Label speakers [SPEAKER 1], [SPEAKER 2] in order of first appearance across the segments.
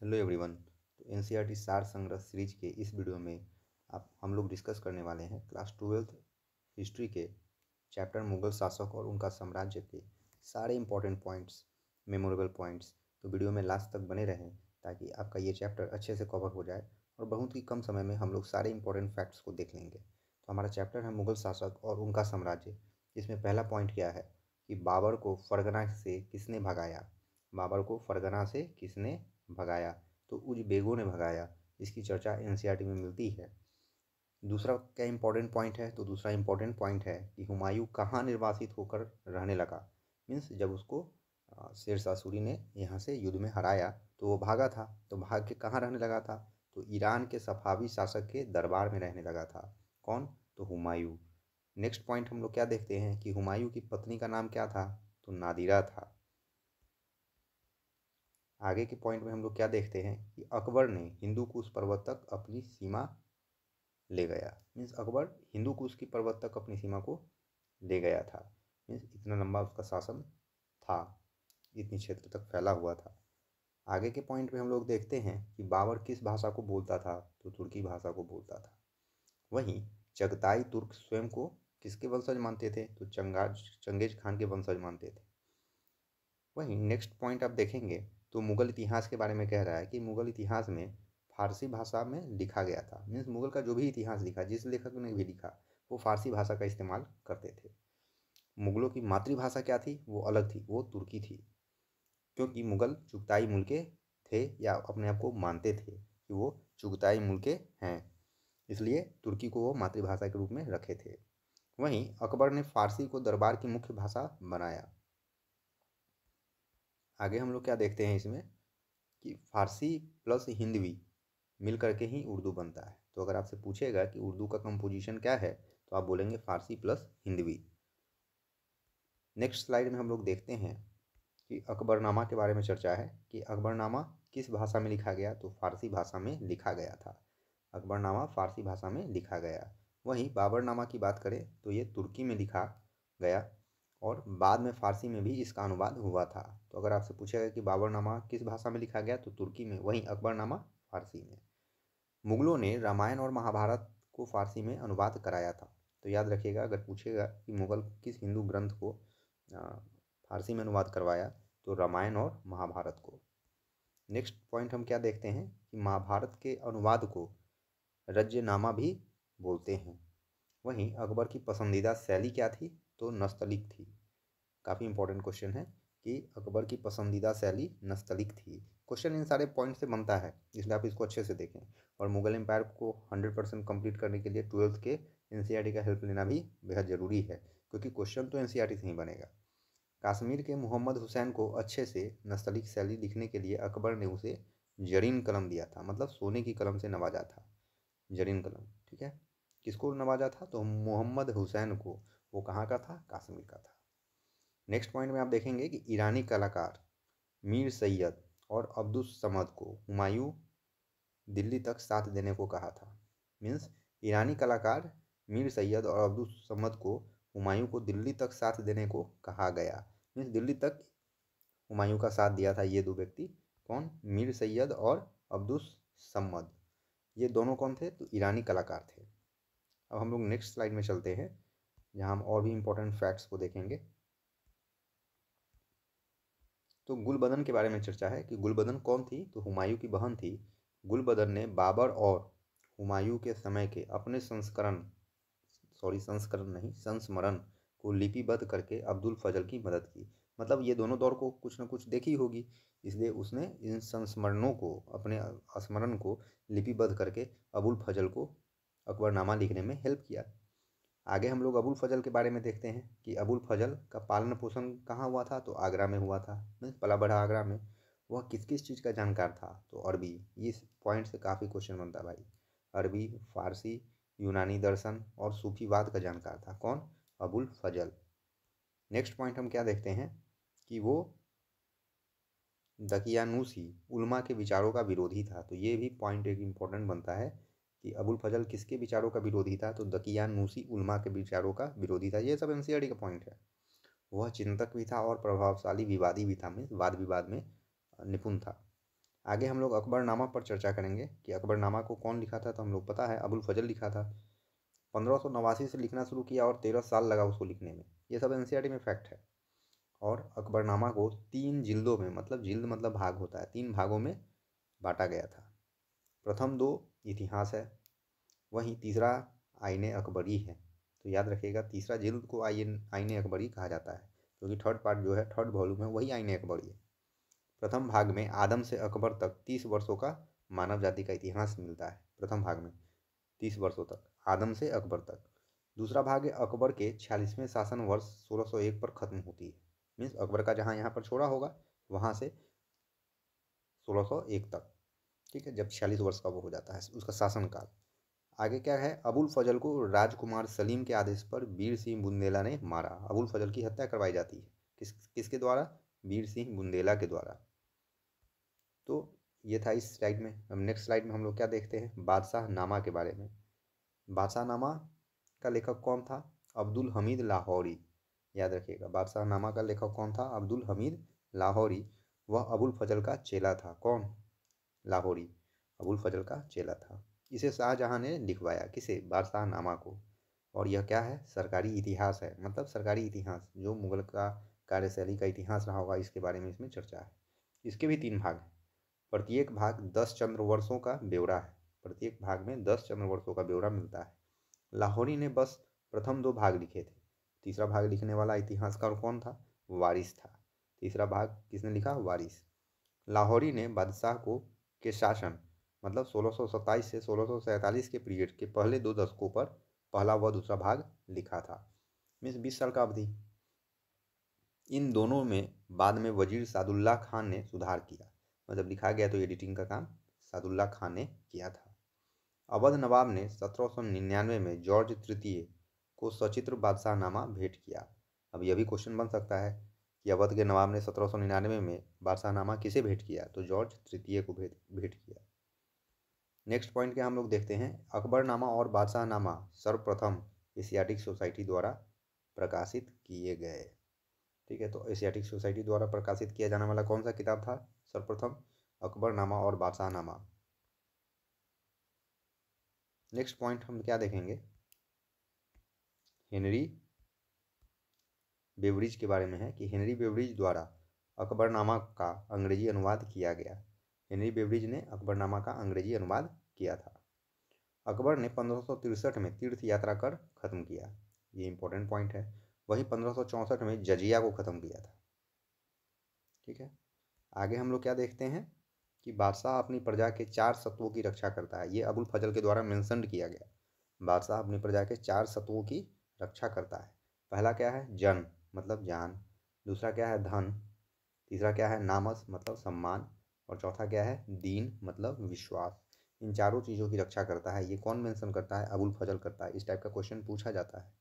[SPEAKER 1] Hello everyone. तो NCERT सार संग्रह सीरीज के इस वीडियो में हम लोग डिस्कस करने वाले हैं क्लास 12th हिस्ट्री के चैप्टर मुगल शासक और उनका साम्राज्य के सारे इंपॉर्टेंट पॉइंट्स, मेमोरेबल पॉइंट्स। तो वीडियो में लास्ट तक बने रहें ताकि आपका ये चैप्टर अच्छे से कवर हो जाए और बहुत ही कम समय में हम लोग सारे इंपॉर्टेंट फैक्ट्स को देख लेंगे। तो हमारा चैप्टर है मुगल शासक और उनका साम्राज्य। इसमें पहला पॉइंट क्या है कि बाबर को फरगना से किसने भगाया। बाबर को फरगना से किसने भगाया? तो उज़बेकों ने भगाया। इसकी चर्चा एनसीईआरटी में मिलती है। दूसरा क्या इंपॉर्टेंट पॉइंट है? तो दूसरा इंपॉर्टेंट पॉइंट है कि हुमायूं कहाँ निर्वासित होकर रहने लगा। मीन्स जब उसको शेरशाह सूरी ने यहाँ से युद्ध में हराया तो वो भागा था, तो भाग के कहाँ रहने लगा था? तो ईरान के सफावी शासक के दरबार में रहने लगा था। कौन? तो हुमायूं। नेक्स्ट पॉइंट हम लोग क्या देखते हैं कि हुमायूं की पत्नी का नाम क्या था? तो नादिरा था। आगे के पॉइंट में हम लोग क्या देखते हैं कि अकबर ने हिंदू कुश पर्वत तक अपनी सीमा ले गया। मीन्स अकबर हिंदू कुश की पर्वत तक अपनी सीमा को ले गया था। मीन्स इतना लंबा उसका शासन था, इतनी क्षेत्र तक फैला हुआ था। आगे के पॉइंट में हम लोग देखते हैं कि बाबर किस भाषा को बोलता था? तो तुर्की भाषा को बोलता था। वहीं चगताई तुर्क स्वयं को किसके वंशज मानते थे? तो चंगेज खान के वंशज मानते थे। वहीं नेक्स्ट पॉइंट आप देखेंगे तो मुगल इतिहास के बारे में कह रहा है कि मुगल इतिहास में फारसी भाषा में लिखा गया था। मीन्स मुगल का जो भी इतिहास लिखा, जिस लेखक ने भी लिखा, वो फारसी भाषा का इस्तेमाल करते थे। मुगलों की मातृभाषा क्या थी? वो अलग थी, वो तुर्की थी। क्योंकि मुगल चुगताई मुल्क के थे या अपने आप को मानते थे कि वो चुगताई मुल्क के हैं, इसलिए तुर्की को वो मातृभाषा के रूप में रखे थे। वहीं अकबर ने फारसी को दरबार की मुख्य भाषा बनाया। आगे हम लोग क्या देखते हैं इसमें कि फारसी प्लस हिंदवी मिल करके ही उर्दू बनता है। तो अगर आपसे पूछेगा कि उर्दू का कंपोजिशन क्या है तो आप बोलेंगे फारसी प्लस हिंदवी। नेक्स्ट स्लाइड में हम लोग देखते हैं कि अकबरनामा के बारे में चर्चा है कि अकबरनामा किस भाषा में लिखा गया? तो फारसी भाषा में लिखा गया था। अकबरनामा फारसी भाषा में लिखा गया। वहीं बाबरनामा की बात करें तो ये तुर्की में लिखा गया और बाद में फारसी में भी इसका अनुवाद हुआ था। तो अगर आपसे पूछेगा कि बाबरनामा किस भाषा में लिखा गया? तो तुर्की में। वहीं अकबरनामा फारसी में। मुगलों ने रामायण और महाभारत को फारसी में अनुवाद कराया था। तो याद रखिएगा, अगर पूछेगा कि मुगल किस हिंदू ग्रंथ को फारसी में अनुवाद करवाया, तो रामायण और महाभारत को। नेक्स्ट पॉइंट हम क्या देखते हैं कि महाभारत के अनुवाद को रज्यनामा भी बोलते हैं। वहीं अकबर की पसंदीदा शैली क्या थी? तो नस्तलिक थी। काफ़ी इंपॉर्टेंट क्वेश्चन है कि अकबर की पसंदीदा शैली नस्तलिक थी। क्वेश्चन इन सारे पॉइंट से बनता है, इसलिए आप इसको अच्छे से देखें। और मुगल एम्पायर को 100% कंप्लीट करने के लिए 12th के एनसीईआरटी का हेल्प लेना भी बेहद ज़रूरी है, क्योंकि क्वेश्चन तो एनसीईआरटी से ही बनेगा। कश्मीर के मोहम्मद हुसैन को अच्छे से नस्तलिक शैली लिखने के लिए अकबर ने उसे जरीन कलम दिया था, मतलब सोने की कलम से नवाजा था। जरीन कलम, ठीक है। किसको नवाजा था? तो मोहम्मद हुसैन को। वो कहाँ का था? कश्मीर का था। नेक्स्ट पॉइंट में आप देखेंगे कि ईरानी कलाकार मीर सैयद और अब्दुस समद को हुमायूं दिल्ली तक साथ देने को कहा था। मीन्स ईरानी कलाकार मीर सैयद और अब्दुस समद को हुमायूं को दिल्ली तक साथ देने को कहा गया। मीन्स दिल्ली तक हुमायूं का साथ दिया था ये दो व्यक्ति। कौन? मीर सैयद और अब्दुस समद। ये दोनों कौन थे? तो ईरानी कलाकार थे। अब हम लोग नेक्स्ट स्लाइड में चलते हैं, जहाँ हम और भी इंपॉर्टेंट फैक्ट्स को देखेंगे। तो गुलबदन के बारे में चर्चा है कि गुलबदन कौन थी? तो हुमायूं की बहन थी। गुलबदन ने बाबर और हुमायूं के समय के अपने संस्करण नहीं, संस्मरण को लिपिबद्ध करके अब्दुल फजल की मदद की। मतलब ये दोनों दौर को कुछ ना कुछ देखी होगी, इसलिए उसने इन संस्मरणों को, अपने स्मरण को लिपिबद्ध करके अबुल फजल को अकबरनामा लिखने में हेल्प किया। आगे हम लोग अबुल फजल के बारे में देखते हैं कि अबुल फजल का पालन पोषण कहाँ हुआ था? तो आगरा में हुआ था। मीन्स पला बढ़ा आगरा में। वह किस किस चीज़ का जानकार था? तो अरबी। इस पॉइंट से काफ़ी क्वेश्चन बनता है भाई। अरबी, फारसी, यूनानी दर्शन और सूफीवाद का जानकार था। कौन? अबुल फजल। नेक्स्ट पॉइंट हम क्या देखते हैं कि वो दकियानूसी उल्मा के विचारों का विरोधी था। तो ये भी पॉइंट एक इम्पॉर्टेंट बनता है कि अबुल फजल किसके विचारों का विरोधी था? तो दकियानूसी उल्मा के विचारों का विरोधी था। ये सब एनसीईआरटी का पॉइंट है। वह चिंतक भी था और प्रभावशाली विवादी भी था। मीन्स वाद विवाद में निपुण था। आगे हम लोग अकबरनामा पर चर्चा करेंगे कि अकबरनामा को कौन लिखा था। तो हम लोग पता है अबुल फजल लिखा था। 1589 से लिखना शुरू किया और 13 साल लगा उसको लिखने में। ये सब एनसीईआरटी में फैक्ट है। और अकबरनामा को 3 जिल्दों में, मतलब जिल्द मतलब भाग होता है, 3 भागों में बांटा गया था। प्रथम 2 इतिहास है, वहीं तीसरा आईने अकबरी है। तो याद रखिएगा तीसरा जिल्द को आईने अकबरी कहा जाता है, क्योंकि थर्ड पार्ट जो है, थर्ड वॉल्यूम है, वही आईने अकबरी है। प्रथम भाग में आदम से अकबर तक 30 वर्षों का मानव जाति का इतिहास मिलता है। प्रथम भाग में 30 वर्षों तक, आदम से अकबर तक। दूसरा भाग है अकबर के 46वें शासन वर्ष 1601 पर खत्म होती है। मीन्स अकबर का जहाँ यहाँ पर छोड़ा होगा वहाँ से 1601 तक, ठीक है, जब 46 वर्ष का वो हो जाता है उसका शासनकाल। आगे क्या है, अबुल फजल को राजकुमार सलीम के आदेश पर वीर सिंह बुंदेला ने मारा। अबुल फजल की हत्या करवाई जाती है किसके द्वारा? वीर सिंह बुंदेला के द्वारा। तो ये था इस स्लाइड में। अब नेक्स्ट स्लाइड में हम लोग क्या देखते हैं, बादशाह नामा के बारे में। बादशाह नामा का लेखक कौन था? अब्दुल हमीद लाहौरी। याद रखिएगा बादशाह नामा का लेखक कौन था? अब्दुल हमीद लाहौरी। वह अबुल फजल का चेला था। कौन? लाहौरी अबुल फजल का चेला था। इसे शाहजहां ने लिखवाया, किसे? बादशाह नामा को। और यह क्या है? सरकारी इतिहास है, मतलब सरकारी इतिहास जो मुगल का कार्यशैली का इतिहास रहा होगा इसके बारे में इसमें चर्चा है। इसके भी 3 भाग हैं। प्रत्येक भाग 10 चंद्र वर्षों का ब्यौरा है। प्रत्येक भाग में 10 चंद्र वर्षों का ब्यौरा मिलता है। लाहौरी ने बस प्रथम 2 भाग लिखे थे। तीसरा भाग लिखने वाला इतिहासकार कौन था? वारिस था। तीसरा भाग किसने लिखा? वारिस। लाहौरी ने बादशाह को के शासन, मतलब 1627 से 1647 के पीरियड के पहले 2 दशकों पर पहला व दूसरा भाग लिखा था। मीन्स 20 साल का अवधि। इन दोनों में बाद में वजीर सादुल्ला खान ने सुधार किया। मतलब लिखा गया तो एडिटिंग का काम सादुल्ला खान ने किया था। अवध नवाब ने 1799 में जॉर्ज तृतीय को सचित्र बादशाहनामा भेंट किया। अब यह भी क्वेश्चन बन सकता है कि अवध के नवाब ने 1799 में बादशाहनामा किसे भेंट किया? तो जॉर्ज तृतीय को भेंट किया। नेक्स्ट पॉइंट क्या हम लोग देखते हैं, अकबरनामा और बादशाहनामा सर्वप्रथम एशियाटिक सोसाइटी द्वारा प्रकाशित किए गए। ठीक है, तो एशियाटिक सोसाइटी द्वारा प्रकाशित किया जाने वाला कौन सा किताब था सर्वप्रथम? अकबरनामा और बादशाहनामा। नेक्स्ट पॉइंट हम क्या देखेंगे, हेनरी बेवरिज के बारे में है कि हेनरी बेवरिज द्वारा अकबरनामा का अंग्रेजी अनुवाद किया गया। हेनरी बेवरिज ने अकबरनामा का अंग्रेजी अनुवाद किया था। अकबर ने 1563 में तीर्थ यात्रा कर खत्म किया। ये इंपॉर्टेंट पॉइंट है। वही 1564 में जजिया को खत्म किया था। ठीक है, आगे हम लोग क्या देखते हैं कि बादशाह अपनी प्रजा के 4 सत्वों की रक्षा करता है। ये अबुल फजल के द्वारा मेंशन किया गया। बादशाह अपनी प्रजा के 4 सत्वों की रक्षा करता है। पहला क्या है? जन मतलब जान। दूसरा क्या है? धन। तीसरा क्या है? नामस मतलब सम्मान। और चौथा क्या है? दीन मतलब विश्वास। इन चारों चीज़ों की रक्षा करता है। ये कौन मेंशन करता है? अबुल फजल करता है। इस टाइप का क्वेश्चन पूछा जाता है।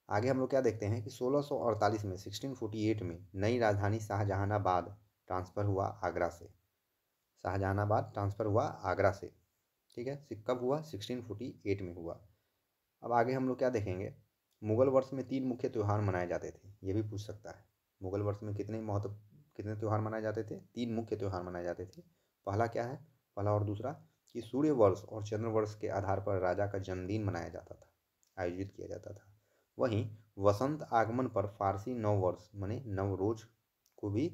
[SPEAKER 1] आगे हम लोग क्या देखते हैं कि 1648 में 1648 में नई राजधानी शाहजहानाबाद ट्रांसफ़र हुआ आगरा से। शाहजहानाबाद ट्रांसफ़र हुआ आगरा से। ठीक है, कब हुआ? 1648 में हुआ। अब आगे हम लोग क्या देखेंगे, मुगल वर्ष में 3 मुख्य त्यौहार मनाए जाते थे। ये भी पूछ सकता है, मुगल वर्ष में कितने त्यौहार मनाए जाते थे? 3 मुख्य त्यौहार मनाए जाते थे। पहला क्या है? पहला और दूसरा कि सूर्य वर्ष और चंद्र वर्ष के आधार पर राजा का जन्मदिन मनाया जाता था, आयोजित किया जाता था। वहीं वसंत आगमन पर फारसी नव वर्ष माने नवरोज को भी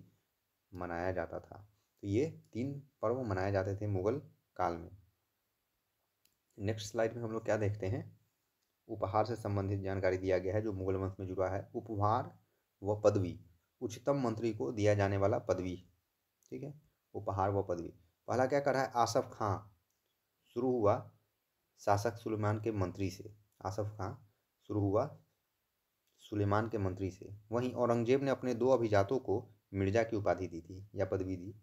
[SPEAKER 1] मनाया जाता था। तो ये 3 पर्व मनाए जाते थे मुगल काल में। नेक्स्ट स्लाइड में हम लोग क्या देखते हैं, उपहार से संबंधित जानकारी दिया गया है जो मुगल वंश में जुड़ा है। उपहार व पदवी, उच्चतम मंत्री को दिया जाने वाला पदवी। ठीक है, उपहार व पदवी। पहला क्या कर रहा है? आसफ खां। शुरू हुआ शासक सुलेमान के मंत्री से। आसफ खां शुरू हुआ सुलेमान के मंत्री से। वहीं औरंगजेब ने अपने 2 अभिजातों को मिर्जा की उपाधि दी थी या पदवी दी।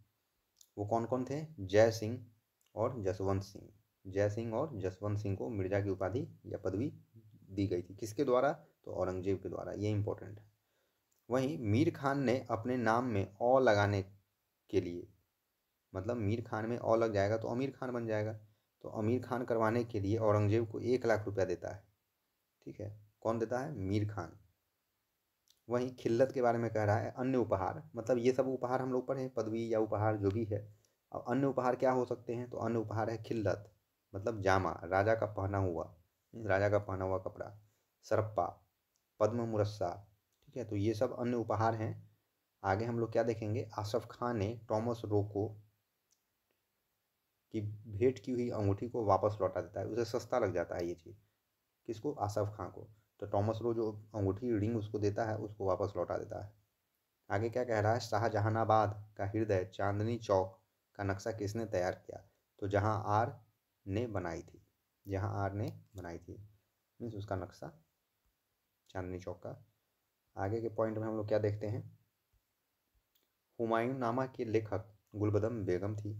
[SPEAKER 1] वो कौन कौन थे? जय सिंह और जसवंत सिंह। जय सिंह और जसवंत सिंह को मिर्जा की उपाधि या पदवी दी गई थी। किसके द्वारा? तो औरंगजेब के द्वारा। ये इंपॉर्टेंट है। वहीं मीर खान ने अपने नाम में औ लगाने के लिए, मतलब मीर खान में औ लग जाएगा तो अमीर खान बन जाएगा, तो अमीर खान करवाने के लिए औरंगजेब को 1 लाख रुपया देता है। ठीक है, कौन देता है? मीर खान। वहीं खिल्लत के बारे में कह रहा है अन्य उपहार, मतलब ये सब उपहार हम लोग पढ़े, पदवी या उपहार जो भी है, अब अन्य उपहार क्या हो सकते हैं, तो अन्य उपहार है खिल्लत मतलब जामा, राजा का पहना हुआ, राजा का पहना हुआ कपड़ा, सरप्पा, पद्म मुरस्सा। ठीक है, तो ये सब अन्य उपहार हैं। आगे हम लोग क्या देखेंगे, आसफ खान ने टॉमस रोको की भेंट की हुई अंगूठी को वापस लौटा देता है, उसे सस्ता लग जाता है ये चीज़। किसको, आसफ खान को। तो टॉमस रो जो अंगूठी रिंग उसको देता है, उसको वापस लौटा देता है। आगे क्या कह रहा है, शाहजहानाबाद का हृदय चांदनी चौक का नक्शा किसने तैयार किया, तो जहां आर ने बनाई थी, जहां आर ने बनाई थी मीन्स उसका नक्शा चांदनी चौक का। आगे के पॉइंट में हम लोग क्या देखते हैं, हुमायूं नामा के लेखक गुलबदन बेगम थी।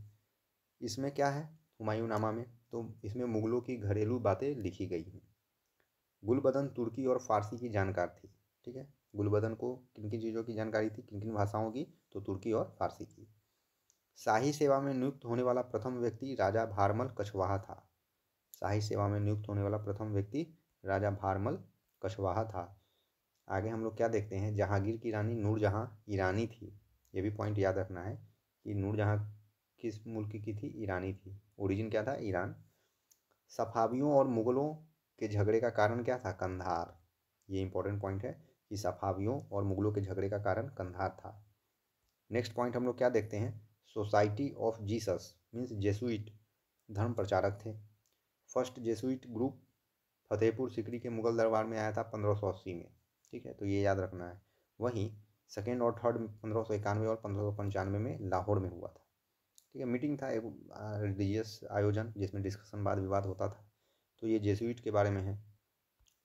[SPEAKER 1] इसमें क्या है हुमायूं नामा में, तो इसमें मुगलों की घरेलू बातें लिखी गई हैं। गुलबदन तुर्की और फारसी की जानकार थी। ठीक है, गुलबदन को किन किन चीज़ों की जानकारी थी, किन किन भाषाओं की, तो तुर्की और फारसी की। शाही सेवा में नियुक्त होने वाला प्रथम व्यक्ति राजा भारमल कछवाहा था। शाही सेवा में नियुक्त होने वाला प्रथम व्यक्ति राजा भारमल कछवाहा था। आगे हम लोग क्या देखते हैं, जहांगीर की रानी नूरजहां ईरानी थी। ये भी पॉइंट याद रखना है कि नूरजहां किस मुल्क की थी, ईरानी थी। ओरिजिन क्या था, ईरान। सफावियों और मुगलों के झगड़े का कारण क्या था, कंधार। ये इंपॉर्टेंट पॉइंट है कि सफावियों और मुगलों के झगड़े का कारण कंधार था। नेक्स्ट पॉइंट हम लोग क्या देखते हैं, society of Jesus means Jesuit धर्म प्रचारक थे। First Jesuit group Fatehpur Sikri के मुगल दरबार में आया था 1580 में। ठीक है, तो ये याद रखना है। वहीं सेकेंड और थर्ड 1591 और 1595 में लाहौर में हुआ था। ठीक है, मीटिंग था एक रिलीजियस आयोजन जिसमें डिस्कशन वाद विवाद होता था। तो ये जेसुइट के बारे में है।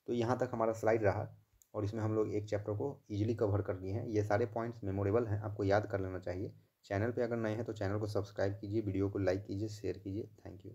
[SPEAKER 1] तो यहाँ तक हमारा स्लाइड रहा और इसमें हम लोग एक चैप्टर को ईजिली कवर कर लिए हैं। ये सारे पॉइंट्स मेमोरेबल हैं, आपको याद कर लेना चाहिए। चैनल पे अगर नए हैं तो चैनल को सब्सक्राइब कीजिए, वीडियो को लाइक कीजिए, शेयर कीजिए। Thank you.